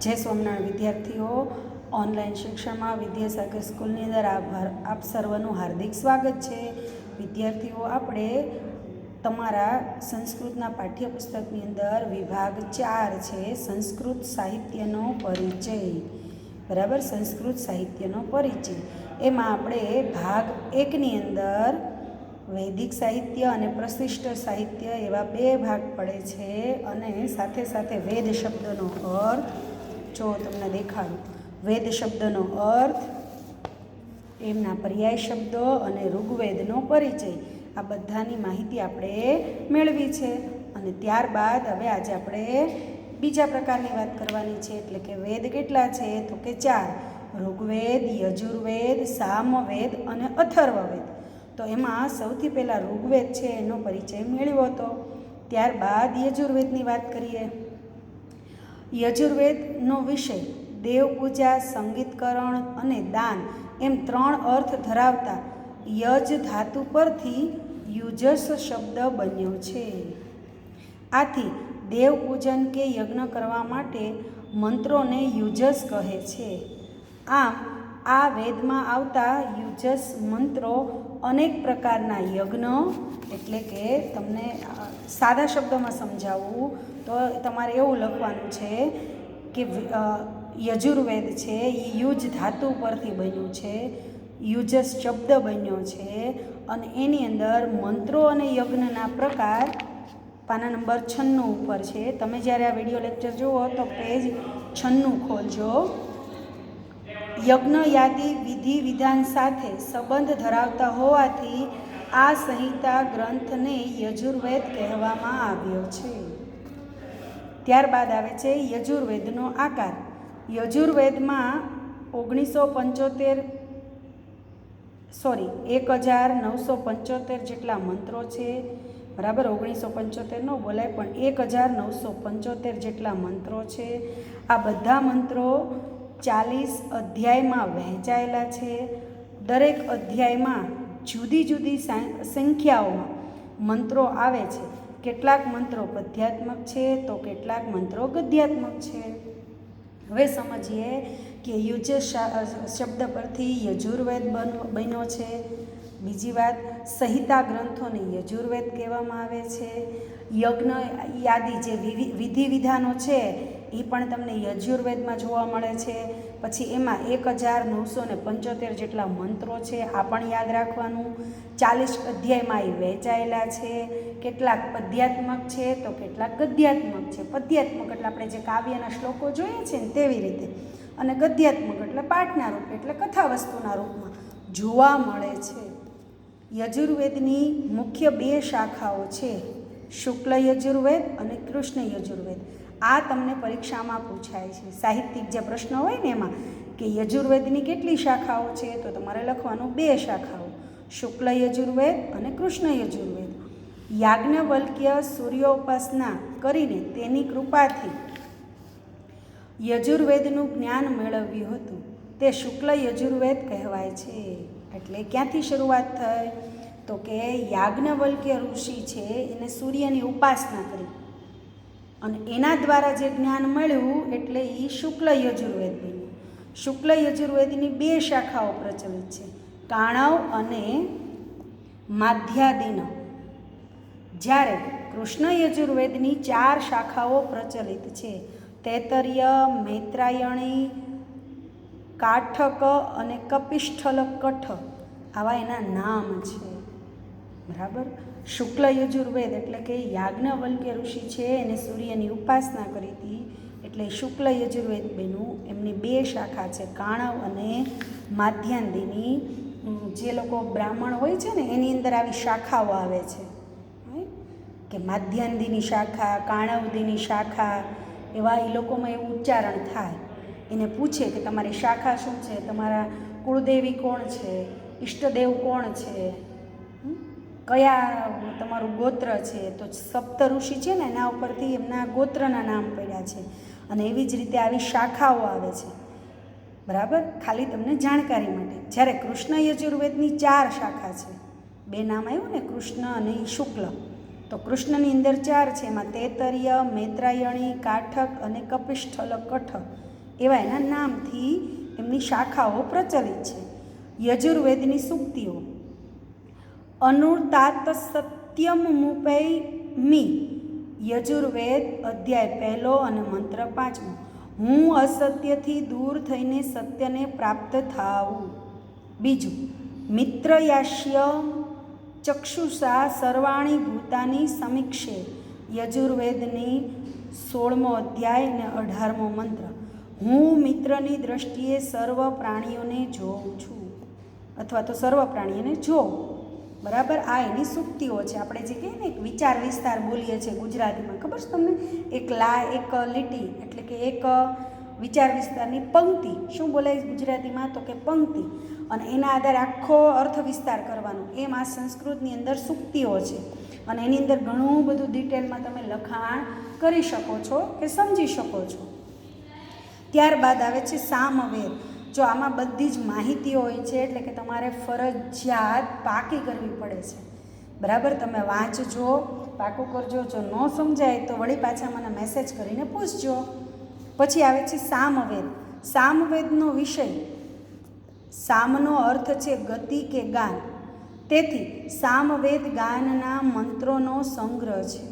जय सोमनारायण विद्यार्थीओ ऑनलाइन शिक्षण में विद्यासागर स्कूल अंदर आप सर्वनु हार्दिक स्वागत है। विद्यार्थीओ आपणे तमारा संस्कृतना पाठ्यपुस्तकनी अंदर विभाग 4 है संस्कृत साहित्यनो परिचय। बराबर, संस्कृत साहित्यनो परिचय एमां आपणे भाग 1 नी अंदर वैदिक साहित्य अने प्रशिष्ट साहित्य एवा 2 भाग पड़े छे अने साथे साथे वेद शब्दनो अर्थ जो तमने देखाडुं। वेद शब्दनो अर्थ, एमना पर्याय शब्दो अने ऋग्वेदनो परिचय आ बधानी माहिती आपणे मेळवी छे। अने त्यारबाद हवे आज आपणे बीजा प्रकारनी वात करवानी छे, एटले के वेद केटला छे तो के 4, ऋग्वेद, यजुर्वेद, सामवेद अने अथर्ववेद। तो एमां सौथी पहेला ऋग्वेद छे एनो परिचय मेळव्यो हतो। त्यारबाद यजुर्वेदनी वात करीए। यजुर्वेदनो विषय देव पूजा, संगीतकरण अने दान एम 3 अर्थ धरावता यज धातु परथी युजस शब्द बन्यो छे। आथी देव पूजन के यज्ञ करवा माटे मंत्रोने युजस कहे छे। आम आ वेदमां आवता युजस मंत्रो अनेक प्रकारना यज्ञ, एटले के तमने सादा शब्दों में समझावुं तो तमारे एवुं लखवानुं छे कि यजुर्वेद छे ए युज धातु परथी बन्युं छे, युजस शब्द बन्यो छे अने एनी अंदर मंत्रो अने यज्ञना प्रकार पाना नंबर 96 पर छे। तमे ज्यारे आ विडियो लेक्चर जुओ तो पेज 96 खोलजो। यज्ञ यादि विधि विधान साथे संबंध धरावता होवाथी आ संहिता ग्रंथने यजुर्वेद कहेवामां आव्यो छे। त्यारबाद आवे छे यजुर्वेदनो आकार। यजुर्वेदमां 1975 जेटला मंत्रो छे। बराबर, 1975 न बोलाय पण 1975 जेटला मंत्रो छे। आ बधा मंत्रो 40 अध्यायमां वहेंचायेला छे। दरेक अध्यायमां जुदी जुदी संख्याओमां मंत्रो आवे छे। केटलाक मंत्रो पद्यात्मक छे तो केटलाक मंत्रो गद्यात्मक छे। हवे समझीए कि युज शब्द परथी यजुर्वेद बन्यो छे। बीजी बात, संहिता ग्रंथोने यजुर्वेद कहेवामां आवे छे। यज्ञ यादि जे विधि विधानो छे ए पण तमने यजुर्वेदमां जोवा मळे छे। पछी एमां 1975 जेटला मंत्रो छे आ पण याद राखवानुं। 40 अध्यायमां ए वहेंचायेला छे। केटलाक पद्यात्मक छे तो केटलाक गद्यात्मक छे। पद्यात्मक એટલે આપણે જે કાવ્યના શ્લોકો જોઈએ છે ને તેવી રીતે, અને ગદ્યાત્મક એટલે પાઠના રૂપે એટલે કથા વસ્તુના રૂપમાં જોવા મળે છે। યજુર્વેદની મુખ્ય 2 શાખાઓ છે, શુક્લ યજુર્વેદ અને કૃષ્ણ યજુર્વેદ। આ તમને પરીક્ષામાં પૂછાય છે। સાહિત્યિક જે પ્રશ્ન હોય ને એમાં કે યજુર્વેદની કેટલી શાખાઓ છે તો તમારે લખવાનું 2 શાખાઓ, શુક્લ યજુર્વેદ અને કૃષ્ણ યજુર્વેદ। યાજ્ઞવલ્ક્ય સૂર્યોપાસના કરીને તેની કૃપાથી યજુર્વેદનું જ્ઞાન મેળવ્યું હતું તે શુક્લ યજુર્વેદ કહેવાય છે। એટલે ક્યાંથી શરૂઆત થઈ તો કે યાજ્ઞવલ્ક્ય ઋષિ છે એને સૂર્યની ઉપાસના કરી અને એના દ્વારા જે જ્ઞાન મળ્યું એટલે એ શુક્લ યજુર્વેદ બન્યું। શુક્લ યજુર્વેદની 2 શાખાઓ પ્રચલિત છે, કાણવ અને માધ્યાદિન। જ્યારે કૃષ્ણ યજુર્વેદની 4 શાખાઓ પ્રચલિત છે, તૈતરીય, મૈત્રાયણી, કાઠક અને કપિષ્ઠલ કઠ, આવા એના નામ છે। બરાબર, શુક્લ યજુર્વેદ એટલે કે યાજ્ઞવલ્ક્ય ઋષિ છે એને સૂર્યની ઉપાસના કરી હતી એટલે શુક્લ યજુર્વેદ બન્યું। એમની 2 શાખા છે, કાણવ અને માધ્યાંદિની। જે લોકો બ્રાહ્મણ હોય છે ને એની અંદર આવી શાખાઓ આવે છે કે માધ્યાંદિની શાખા, કાણવદીની શાખા, એવા એ લોકોમાં એવું ઉચ્ચારણ થાય। એને પૂછે કે તમારી શાખા શું છે, તમારા કુળદેવી કોણ છે, ઈષ્ટદેવ કોણ છે, કયા તમારું ગોત્ર છે, તો સપ્ત ઋષિ છે ને એના ઉપરથી એમના ગોત્રના નામ પડ્યા છે અને એવી જ રીતે આવી શાખાઓ આવે છે। બરાબર, ખાલી તમને જાણકારી માટે। જ્યારે કૃષ્ણ યજુર્વેદની 4 શાખા છે, 2 નામ આવ્યું ને, કૃષ્ણ અને શુક્લ। તો કૃષ્ણની અંદર 4 છે, એમાં તૈતરીય, મૈત્રાયણી, કાઠક અને કપિષ્ઠલ કઠ એવા એના નામથી એમની શાખાઓ પ્રચલિત છે. યજુર્વેદની સૂક્તિઓ. અનુતાત સત્યમ મુપૈમી, યજુર્વેદ અધ્યાય 1 અને મંત્ર 5. હું અસત્યથી દૂર થઈને સત્યને પ્રાપ્ત થાઉં. બીજું, મિત્રયાસ્ય ચક્ષુષા સર્વાણી ભૂતાની સમીક્ષે, યજુર્વેદની 16મો અધ્યાય અને 18મો મંત્ર. હું મિત્રની દ્રષ્ટિએ સર્વ પ્રાણીઓને જોઉં છું, અથવા તો સર્વ પ્રાણીઓને જોઉં. બરાબર, આ એની સૂક્તિઓ છે. આપણે જે કહીએ ને એક વિચાર વિસ્તાર બોલીએ છીએ ગુજરાતીમાં, ખબર છે તમને? એક લીટી એટલે કે એક વિચાર વિસ્તારની પંક્તિ. શું બોલાય ગુજરાતીમાં? તો કે પંક્તિ. અને એના આધારે આખો અર્થ વિસ્તાર કરવાનો. એમ આ સંસ્કૃતની અંદર સૂક્તિઓ છે અને એની અંદર ઘણું બધું ડિટેલમાં તમે લખાણ કરી શકો છો કે સમજી શકો છો. ત્યારબાદ આવે છે સામવેદ. જો આમાં બધી જ માહિતીઓ હોય છે એટલે કે તમારે ફરજિયાત પાકી કરવી પડે છે. બરાબર, તમે વાંચજો, પાકું કરજો. જો ન સમજાય તો વળી પાછા મને મેસેજ કરીને પૂછજો. પછી આવે છે સામવેદ. સામવેદનો વિષય, સામનો અર્થ છે ગતિ કે ગાન. તેથી સામવેદ ગાનના મંત્રોનો સંગ્રહ છે.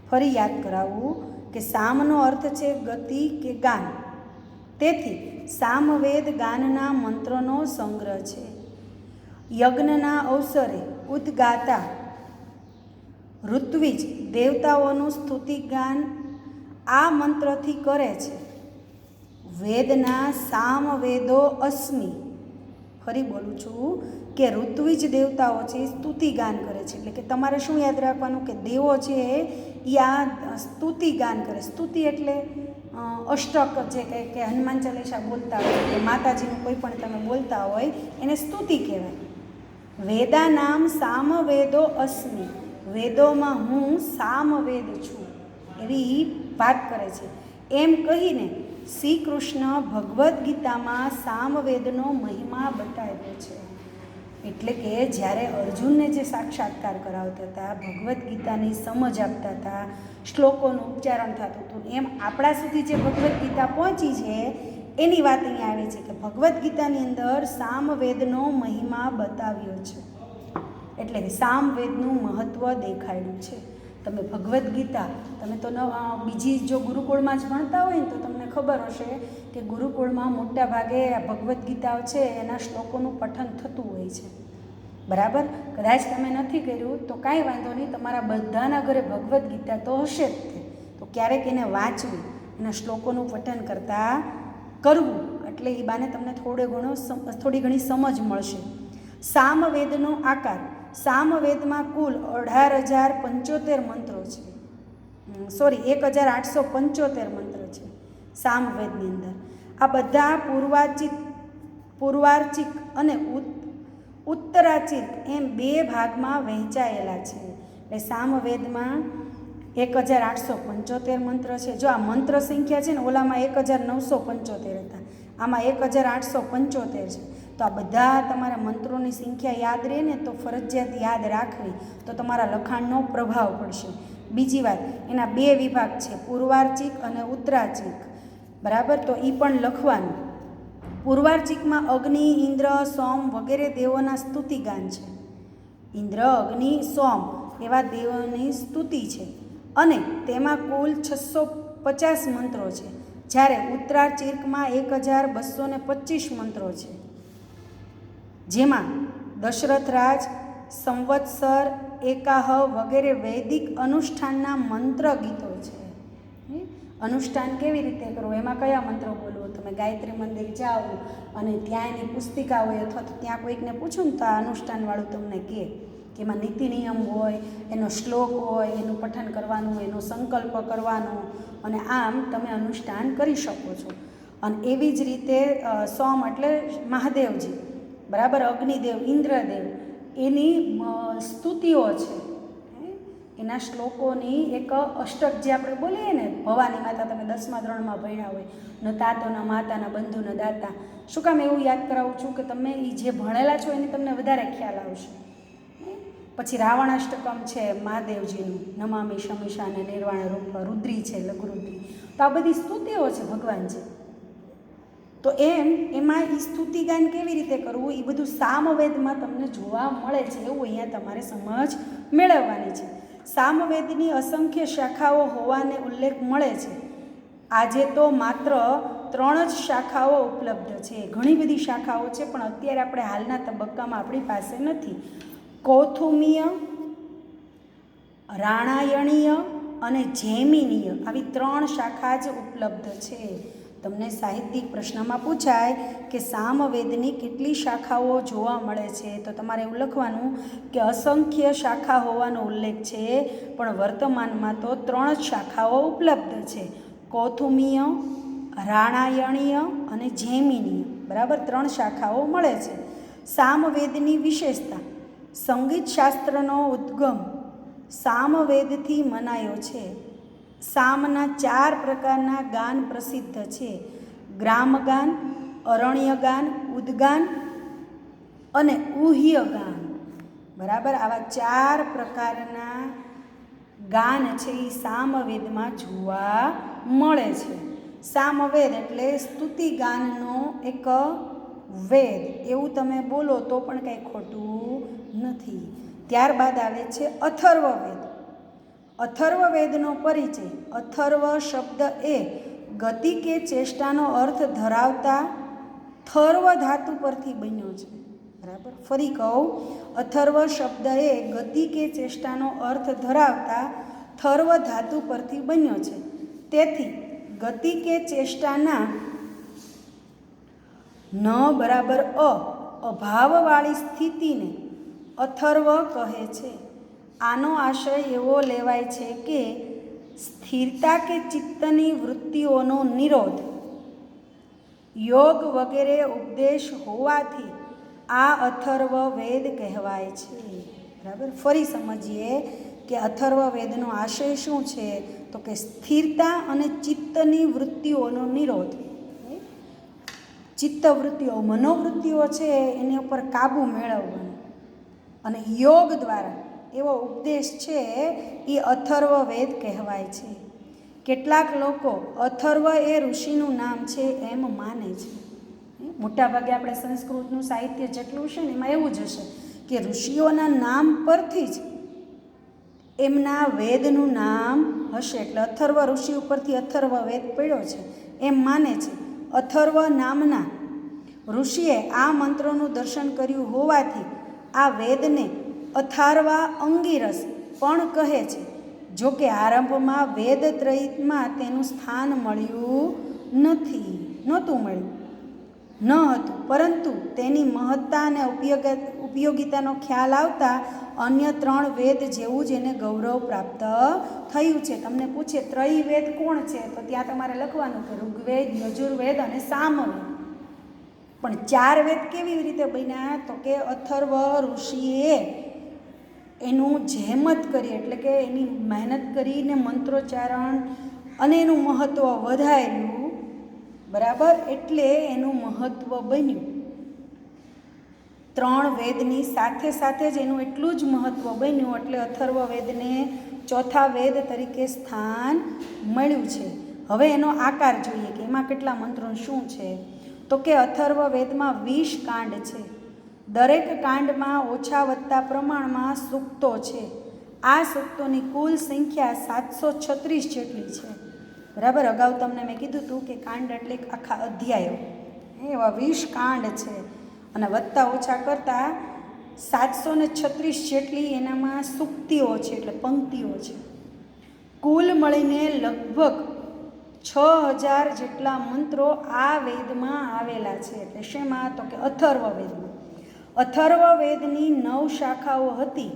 ફરી યાદ કરાવું કે સામનો અર્થ છે ગતિ કે ગાન. તેથી સામવેદ ગાનના મંત્રોનો સંગ્રહ છે. યજ્ઞના અવસરે ઉદ્ગાતા ઋત્વિજ દેવતાઓનું સ્તુતિગાન આ મંત્રથી કરે છે. વેદના સામવેદો અસ્મિ. ફરી બોલું છું કે ઋત્વિજ દેવતાઓ છે એ સ્તુતિગાન કરે છે. એટલે કે તમારે શું યાદ રાખવાનું કે દેવો છે એ આ સ્તુતિગાન કરે. સ્તુતિ એટલે અષ્ટક જે કંઈ કે હનુમાન ચાલીસા બોલતા હોય કે માતાજીનું કોઈ પણ તમે બોલતા હોય એને સ્તુતિ કહેવાય. વેદા નામ સામવેદો અસ્મિ. વેદોમાં હું સામવેદ છું એવી વાત કરે છે. એમ કહીને શ્રી કૃષ્ણ ભગવદ્ ગીતામાં સામવેદનો મહિમા બતાવ્યો છે. એટલે કે જ્યારે અર્જુનને જે સાક્ષાત્કાર કરાવતા હતા, ભગવદ્ ગીતાની સમજ આપતા હતા, શ્લોકોનું ઉચ્ચારણ થતું હતું, એમ આપણા સુધી જે ભગવદ્ ગીતા પહોંચી છે એની વાત અહીંયા આવે છે કે ભગવદ્ ગીતાની અંદર સામવેદનો મહિમા બતાવ્યો છે. એટલે કે સામવેદનું મહત્ત્વ દેખાડ્યું છે. તમે ભગવદ્ ગીતા તમે તો બીજી જો ગુરુકુળમાં જ ભણતા હોય ને તો તમને ખબર હશે કે ગુરુકુળમાં મોટા ભાગે આ ભગવદ્ ગીતા છે એના શ્લોકોનું પઠન થતું હોય છે. બરાબર, કદાચ તમે નથી કર્યું તો કાંઈ વાંધો નહીં, તમારા બધાના ઘરે ભગવદ્ ગીતા તો હશે જ તે. તો ક્યારેક એને વાંચવી, એના શ્લોકોનું પઠન કરવું એટલે એ બાને તમને થોડી ઘણી સમજ મળશે. સામવેદનો આકાર. સામવેદમાં કુલ 18,075 મંત્રો છે. 1875 મંત્ર છે સામવેદની અંદર. આ બધા પૂર્વાર્ચિક અને ઉત્તરાર્ચિક એમ 2 ભાગમાં વહેંચાયેલા છે. એટલે સામવેદમાં 1875 મંત્ર છે. જો આ મંત્ર સંખ્યા છે ને, ઓલામાં 1975 હતા, આમાં 1875 છે. તો આ બધા તમારા મંત્રોની સંખ્યા યાદ રહે ને તો ફરજિયાત યાદ રાખવી, તો તમારા લખાણનો પ્રભાવ પડશે. બીજી વાત, એના 2 વિભાગ છે, પૂર્વાર્ચિક અને ઉત્તરાર્ચિક. બરાબર, તો એ પણ લખવાનું. પૂર્વાર્ચિકમાં અગ્નિ, ઇન્દ્ર, સોમ વગેરે દેવોના સ્તુતિગાન છે. ઇન્દ્ર, અગ્નિ, સોમ એવા દેવોની સ્તુતિ છે અને તેમાં કુલ 650 મંત્રો છે. જ્યારે ઉત્તરાર્ચિકમાં 1225 મંત્રો છે, જેમાં દશરથ રાજ, સંવત્સર, એકાહ વગેરે વૈદિક અનુષ્ઠાનના મંત્ર ગીતો છે. અનુષ્ઠાન કેવી રીતે કરવું, એમાં કયા મંત્રો બોલવું? તમે ગાયત્રી મંદિર જાઓ અને ત્યાં એની પુસ્તિકા હોય અથવા તો ત્યાં કોઈકને પૂછો ને તો આ અનુષ્ઠાનવાળું તમને કહે કે એમાં નીતિ નિયમ હોય, એનો શ્લોક હોય, એનું પઠન કરવાનું, એનો સંકલ્પ કરવાનો, અને આમ તમે અનુષ્ઠાન કરી શકો છો. અને એવી જ રીતે સોમ એટલે મહાદેવજી, બરાબર, અગ્નિદેવ, ઇન્દ્રદેવ, એની સ્તુતિઓ છે, એના શ્લોકોની એક અષ્ટક જે આપણે બોલીએ ને, ભવાની માતા તમે 10મા ધોરણમાં ભણ્યા હોય, ન તાતો ન માતા ન બંધુ ન દાતા. શું કામ એવું યાદ કરાવું છું કે તમે એ જે ભણેલા છો એની તમને વધારે ખ્યાલ આવશે. પછી રાવણાષ્ટકમ છે મહાદેવજીનું, નમામિ શમિષાને નિર્વાણ રૂપ, રુદ્રી છે લઘુરુદ્રી. તો આ બધી સ્તુતિઓ છે ભગવાન છે. તો એમાં એ સ્તુતિગાન કેવી રીતે કરવું એ બધું સામવેદમાં તમને જોવા મળે છે. એવું અહીંયા તમારે સમજ મેળવવાની છે. સામવેદની અસંખ્ય શાખાઓ હોવાને ઉલ્લેખ મળે છે. આજે તો માત્ર 3 જ શાખાઓ ઉપલબ્ધ છે. ઘણી બધી શાખાઓ છે પણ અત્યારે આપણે હાલના તબક્કામાં આપણી પાસે નથી. કૌથુમીય, રાણાયણીય અને જૈમિનીય આવી 3 શાખા જ ઉપલબ્ધ છે. તમને સાહિત્યિક પ્રશ્નમાં પૂછાય કે સામવેદની કેટલી શાખાઓ જોવા મળે છે, તો તમારે એવું લખવાનું કે અસંખ્ય શાખા હોવાનો ઉલ્લેખ છે, પણ વર્તમાનમાં તો 3 જ શાખાઓ ઉપલબ્ધ છે. કૌથુમીય, રાણાયણીય અને જૈમિનીય, બરાબર 3 શાખાઓ મળે છે. સામવેદની વિશેષતા: સંગીત શાસ્ત્રનો ઉદ્ગમ સામવેદથી મનાયો છે. સામના 4 પ્રકારના ગાન પ્રસિદ્ધ છે: ગ્રામગાન, અરણ્યગાન, ઉદ્ગાન અને ઉહ્યગાન. બરાબર, આવા 4 પ્રકારના ગાન છે એ સામવેદમાં જોવા મળે છે. સામવેદ એટલે સ્તુતિ ગાનનો એક વેદ, એવું તમે બોલો તો પણ કંઈ ખોટું નથી. ત્યારબાદ આવે છે અથર્વવેદ. અથર્વવેદનો પરિચય: અથર્વ શબ્દ એ ગતિ કે ચેષ્ટાનો અર્થ ધરાવતા થર્વ ધાતુ પરથી બન્યો છે. બરાબર, ફરી કહું, અથર્વ શબ્દ એ ગતિ કે ચેષ્ટાનો અર્થ ધરાવતા થર્વ ધાતુ પરથી બન્યો છે. તેથી ગતિ કે ચેષ્ટાના ન બરાબર અભાવવાળી સ્થિતિને અથર્વ કહે છે. આનો આશય એવો લેવાય છે કે સ્થિરતા કે ચિત્તની વૃત્તિઓનો નિરોધ, યોગ વગેરે ઉપદેશ હોવાથી આ અથર્વ વેદ કહેવાય છે. બરાબર, ફરી સમજીએ કે અથર્વ વેદનો આશય શું છે, તો કે સ્થિરતા અને ચિત્તની વૃત્તિઓનો નિરોધ. ચિત્તવૃત્તિઓ, મનોવૃત્તિઓ છે એની ઉપર કાબૂ મેળવવાનો અને યોગ દ્વારા એવો ઉપદેશ છે એ અથર્વ વેદ કહેવાય છે. કેટલાક લોકો અથર્વ એ ઋષિનું નામ છે એમ માને છે. મોટાભાગે આપણે સંસ્કૃતનું સાહિત્ય જેટલું છે ને એમાં એવું જ હશે કે ઋષિઓના નામ પરથી જ એમના વેદનું નામ હશે, એટલે અથર્વ ઋષિ ઉપરથી અથર્વ વેદ પડ્યો છે એમ માને છે. અથર્વ નામના ઋષિએ આ મંત્રોનું દર્શન કર્યું હોવાથી આ વેદને અથાર્વા અંગિરસ પણ કહે છે. જો કે આરંભમાં વેદત્રયીમાં તેનું સ્થાન નહોતું મળ્યું, પરંતુ તેની મહત્તા અને ઉપયોગિતાનો ખ્યાલ આવતા અન્ય 3 વેદ જેવું જ એને ગૌરવ પ્રાપ્ત થયું છે. તમને પૂછે ત્રયી વેદ કોણ છે, તો ત્યાં તમારે લખવાનું કે ઋગ્વેદ, યજુર્વેદ અને સામવેદ. પણ 4 વેદ કેવી રીતે બન્યા, તો કે અથર્વ ઋષિએ એનું જહેમત કરી, એટલે કે એની મહેનત કરીને મંત્રોચ્ચારણ અને એનું મહત્ત્વ વધાર્યું. બરાબર, એટલે એનું મહત્ત્વ બન્યું. 3 વેદની સાથે સાથે જ એનું એટલું જ મહત્ત્વ બન્યું, એટલે અથર્વ વેદને 4થા વેદ તરીકે સ્થાન મળ્યું છે. હવે એનો આકાર જોઈએ કે એમાં કેટલા મંત્રો શું છે, તો કે અથર્વ વેદમાં 20 કાંડ છે. દરેક કાંડમાં ઓછા વત્તા પ્રમાણમાં સૂક્તો છે. આ સૂક્તોની કુલ સંખ્યા 736 જેટલી છે. બરાબર, અગાઉ તમને મેં કીધું હતું કે કાંડ એટલે આખા અધ્યાયો, એવા 20 કાંડ છે અને વત્તા ઓછા કરતાં 736 જેટલી એનામાં સૂક્તિઓ છે, એટલે પંક્તિઓ છે. કુલ મળીને લગભગ 6000 જેટલા મંત્રો આ વેદમાં આવેલા છે. એટલે શેમાં, તો કે અથર્વ વેદમાં. અથર્વ વેદની 9 શાખાઓ હતી.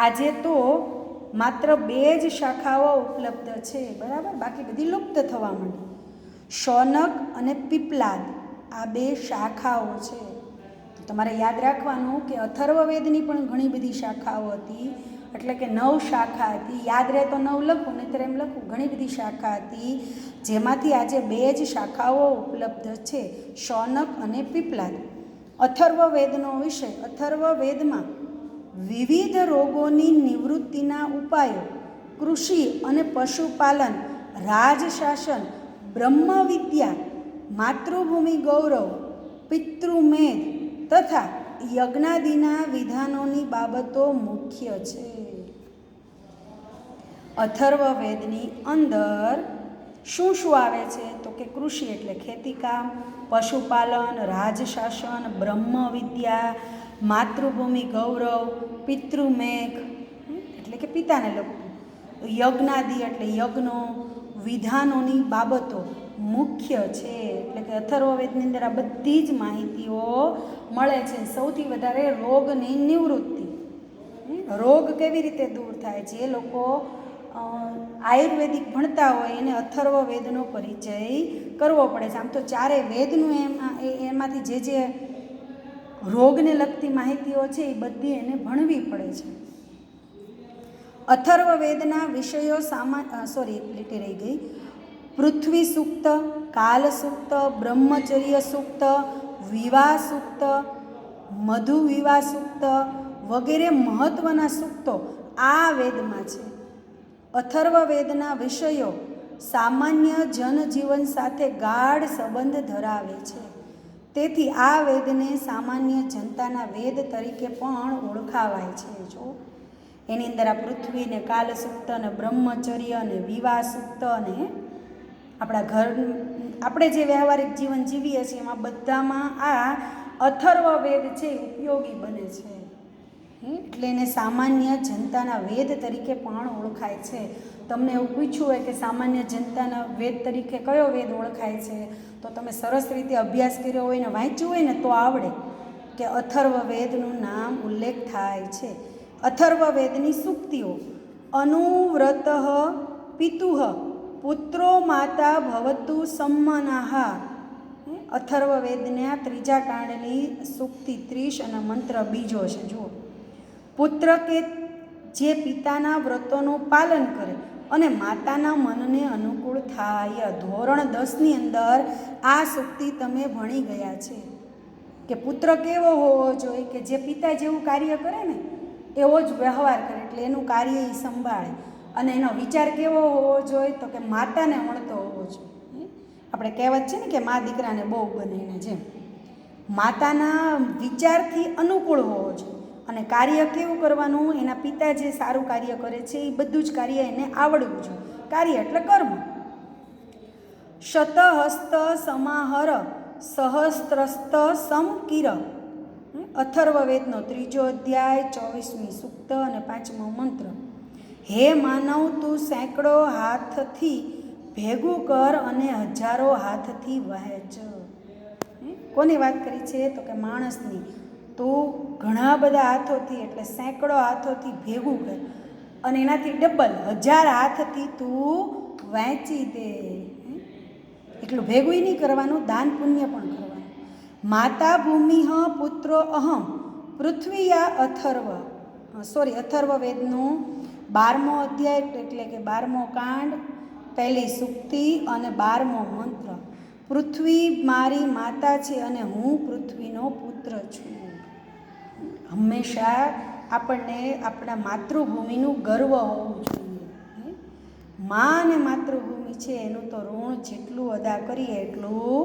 આજે તો માત્ર 2 જ શાખાઓ ઉપલબ્ધ છે. બરાબર, બાકી બધી લુપ્ત થવા માંડી. શૌનક અને પીપલાદ આ 2 શાખાઓ છે. તો તમારે યાદ રાખવાનું કે અથર્વ વેદની પણ ઘણી બધી શાખાઓ હતી, એટલે કે 9 શાખા હતી. યાદ રહે તો 9 લખું, નહીંતર એમ લખું, ઘણી બધી શાખા હતી, જેમાંથી આજે 2 જ શાખાઓ ઉપલબ્ધ છે, શૌનક અને પીપલાદ. અથર્વ વેદનો વિષય: અથર્વ વેદમાં વિવિધ રોગોની નિવૃત્તિના ઉપાયો, કૃષિ અને પશુપાલન રાજશાસન, બ્રહ્મવિદ્યા, માતૃભૂમિ ગૌરવ, પિતૃમેધ તથા યજ્ઞાદિના વિધાનોની બાબતો મુખ્ય છે. અથર્વવેદની અંદર શું શું આવે છે? તો કે કૃષિ એટલે ખેતીકામ, પશુપાલન, રાજશાસન, બ્રહ્મવિદ્યા, માતૃભૂમિ ગૌરવ, પિતૃમેઘ એટલે કે પિતાને લગતું, યજ્ઞાદિ એટલે યજ્ઞો, વિધાનોની બાબતો મુખ્ય છે. એટલે કે અથર્વવેદની અંદર આ બધી જ માહિતીઓ મળે છે. સૌથી વધારે રોગની નિવૃત્તિ, રોગ કેવી રીતે દૂર થાય, જે લોકો આયુર્વેદિક ભણતા હોય એને અથર્વવેદનો પરિચય કરવો પડે છે. આમ તો ચારે વેદનું એમાંથી જે રોગને લગતી માહિતીઓ છે એ બધી એને ભણવી પડે છે. અથર્વવેદના વિષયો લીટી રહી ગઈ. પૃથ્વી સૂક્ત, કાલ સૂક્ત, બ્રહ્મચર્ય સૂક્ત, વિવાહ સૂક્ત, મધુ વિવાહ સૂક્ત વગેરે મહત્ત્વના સૂક્તો આ વેદમાં છે. અથર્વવેદના વિષયો સામાન્ય જનજીવન સાથે ગાઢ સંબંધ ધરાવે છે. તેથી આ વેદને સામાન્ય જનતાના વેદ તરીકે પણ ઓળખાવાય છે. જો એની અંદર આ પૃથ્વી ને કાલ સૂક્ત અને બ્રહ્મચર્ય અને વિવાહ સૂક્ત અને આપણે જે વ્યવહારિક જીવન જીવીએ છીએ એમાં બધામાં આ અથર્વવેદ છે ઉપયોગી બને છે. એટલે એને સામાન્ય જનતાના વેદ તરીકે પણ ઓળખાય છે. તમને એવું પૂછ્યું હોય કે સામાન્ય જનતાના વેદ તરીકે કયો વેદ ઓળખાય છે, તો તમે સરસ રીતે અભ્યાસ કર્યો હોય ને વાંચ્યું હોય ને તો આવડે કે અથર્વવેદનું નામ ઉલ્લેખ થાય છે. અથર્વવેદની સૂક્તિઓ: અનુવ્રત પિતુઃ પુત્રો માતા ભવતુ સમ્મનાઃ. અથર્વવેદના ત્રીજા કાંડની સૂક્તિ 30 અને મંત્ર બીજો છે. જુઓ, પુત્ર કે જે પિતાના વ્રતોનું પાલન કરે અને માતાના મનને અનુકૂળ થાય. ધોરણ 10ની અંદર આ સૂક્તિ તમે ભણી ગયા છે કે પુત્ર કેવો હોવો જોઈએ કે જે પિતા જેવું કાર્ય કરે ને એવો જ વ્યવહાર કરે, એટલે એનું કાર્ય એ સંભાળે. અને એનો વિચાર કેવો હોવો જોઈએ તો કે માતાને વણતો હોવો જોઈએ. આપણે કહેવત છે ને કે મા દીકરાને બહુ બને, એને જેમ માતાના વિચારથી અનુકૂળ હોવો જોઈએ. અને કાર્ય કેવું કરવાનું, એના પિતા જે સારું કાર્ય કરે છે એ બધું જ કાર્ય એને આવડવું જોઈએ. કાર્ય એટલે કર્મ. શતહસ્ત સમાહર સહસ્ત્રસ્ત સમકિર. અથર્વવેદનો 3જો અધ્યાય 24મી સૂક્ત અને 5મો મંત્ર. હે માનવ, તું સેંકડો હાથથી ભેગું કર અને હજારો હાથથી વહેંચ. કોની વાત કરી છે તો કે માણસની. તું ઘણા બધા હાથોથી એટલે સેંકડો હાથોથી ભેગું કર અને એનાથી ડબલ 1000 હાથથી તું વહેંચી દે. એટલું ભેગું નહીં કરવાનું, દાન પુણ્ય પણ કરવાનું. માતા ભૂમિ પુત્રો અહમ પૃથ્વીયા અથર્વવેદનું 12મો અધ્યાય એટલે કે 12મો કાંડ, પહેલી સૂક્તિ અને 12મો મંત્ર. પૃથ્વી મારી માતા છે અને હું પૃથ્વીનો પુત્ર છું. હંમેશા આપણને આપણા માતૃભૂમિનું ગર્વ હોવું જોઈએ. મા અને માતૃભૂમિ છે એનું તો ઋણ જેટલું અદા કરીએ એટલું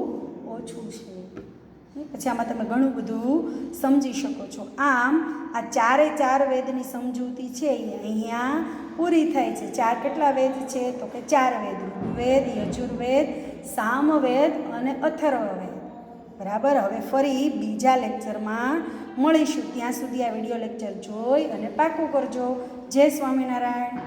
ઓછું છે. પછી આમાં તમે ઘણું બધું સમજી શકો છો. આમ આ ચારે ચાર વેદની સમજૂતી છે એ અહીંયા પૂરી થાય છે. કેટલા વેદ છે તો કે 4 વેદ: ઋગ્વેદ, યજુર્વેદ, સામવેદ અને અથર્વવેદ. બરાબર. હવે ફરી બીજા લેક્ચરમાં મળીશું. ત્યાં સુધી આ વિડીયો લેક્ચર જોઈ અને પાકું કરજો. જય સ્વામિનારાયણ.